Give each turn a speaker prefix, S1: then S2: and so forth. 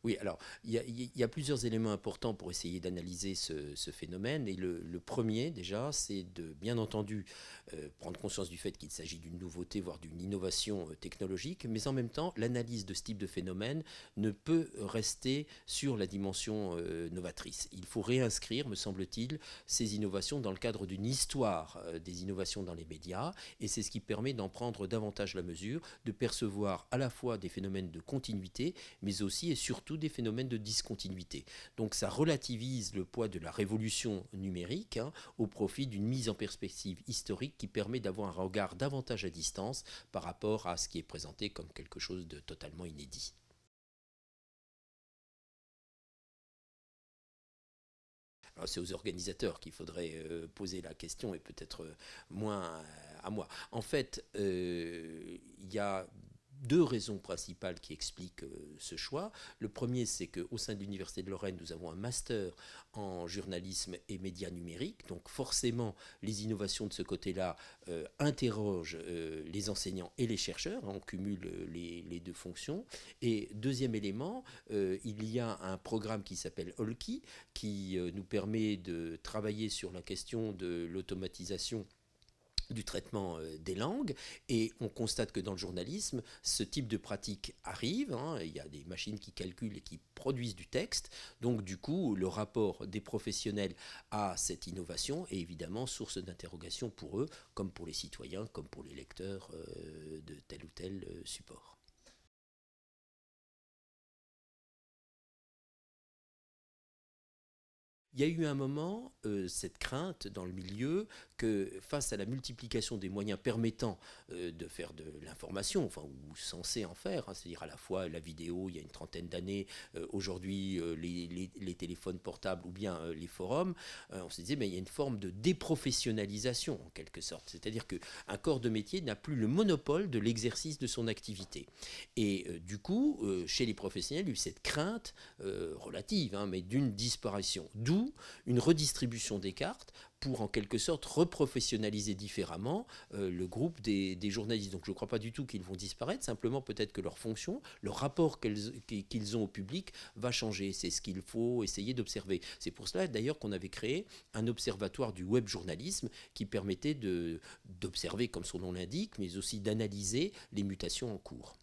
S1: Oui, alors il y a plusieurs éléments importants pour essayer d'analyser ce phénomène. Et le premier, déjà, c'est de, bien entendu, prendre conscience du fait qu'il s'agit d'une nouveauté, voire d'une innovation technologique. Mais en même temps, l'analyse de ce type de phénomène ne peut rester sur la dimension novatrice. Il faut réinscrire, me semble-t-il, ces innovations dans le cadre d'une histoire des innovations dans les médias. Et c'est ce qui permet d'en prendre davantage la mesure, de percevoir à la fois des phénomènes de continuité, mais aussi et surtout des phénomènes de discontinuité. Donc ça relativise le poids de la révolution numérique, au profit d'une mise en perspective historique qui permet d'avoir un regard davantage à distance par rapport à ce qui est présenté comme quelque chose de totalement inédit. Alors, c'est aux organisateurs qu'il faudrait poser la question et peut-être moins à moi. En fait, il y a deux raisons principales qui expliquent ce choix. Le premier, c'est qu'au sein de l'Université de Lorraine, nous avons un master en journalisme et médias numériques. Donc forcément, les innovations de ce côté-là interrogent les enseignants et les chercheurs. On cumule les deux fonctions. Et deuxième élément, il y a un programme qui s'appelle Holki, qui nous permet de travailler sur la question de l'automatisation du traitement des langues, et on constate que dans le journalisme, ce type de pratique arrive, il y a des machines qui calculent et qui produisent du texte, donc du coup le rapport des professionnels à cette innovation est évidemment source d'interrogation pour eux, comme pour les citoyens, comme pour les lecteurs de tel ou tel support. Il y a eu un moment, cette crainte dans le milieu que face à la multiplication des moyens permettant de faire de l'information, enfin ou censé en faire, c'est-à-dire à la fois la vidéo il y a une trentaine d'années, aujourd'hui les téléphones portables ou bien les forums, on se disait mais il y a une forme de déprofessionnalisation en quelque sorte, c'est-à-dire qu'un corps de métier n'a plus le monopole de l'exercice de son activité. Et du coup, chez les professionnels, il y a eu cette crainte relative, mais d'une disparition. D'où une redistribution des cartes pour en quelque sorte reprofessionnaliser différemment le groupe des journalistes. Donc je ne crois pas du tout qu'ils vont disparaître, simplement peut-être que leur fonction, le rapport qu'ils ont au public va changer. C'est ce qu'il faut essayer d'observer. C'est pour cela d'ailleurs qu'on avait créé un observatoire du web journalisme qui permettait d'observer, comme son nom l'indique, mais aussi d'analyser les mutations en cours.